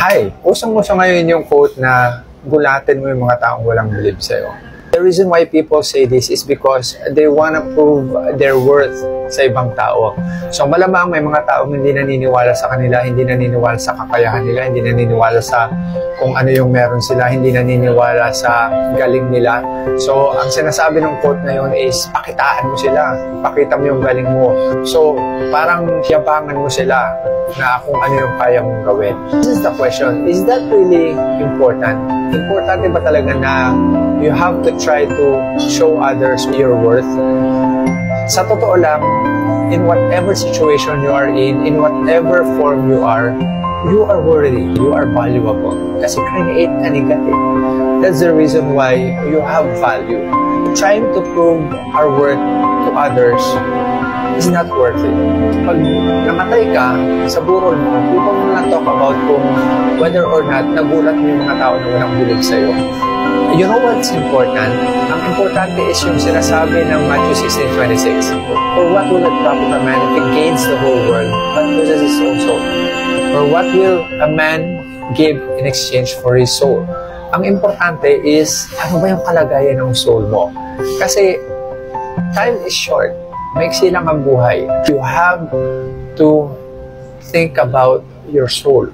Hi! Usong-uso ngayon yung quote na gulatin mo yung mga taong walang believe sa'yo. The reason why people say this is because they wanna prove their worth sa ibang tao. So malamang may mga taong hindi naniniwala sa kanila, hindi naniniwala sa kakayahan nila, hindi naniniwala sa kung ano yung meron sila, hindi naniniwala sa galing nila. So ang sinasabi ng quote na yun is pakitaan mo sila, pakita mo yung galing mo. So parang yabangan mo sila na kung ano yung kaya mong gawin. This is the question, is that really important? Importante ba talaga na you have to try to show others your worth? Sa totoo lang, in whatever situation you are in whatever form you are worthy, you are valuable. Kasi create ka ni God. That's the reason why you have value. Trying to prove our worth to others is not worth it. Pag namatay ka sa burol mo, people will not talk about kung whether or not nagulat mo yung mga tao na walang believe sa'yo. You know what's important? Ang importante is yung sinasabi ng Matthew 16:26. For what will it profit a man if he gains the whole world but loses his own soul? Or what will a man give in exchange for his soul? Ang importante is, ano ba yung kalagayan ng soul mo? Kasi time is short. Maiksi lang ang buhay. You have to think about your soul.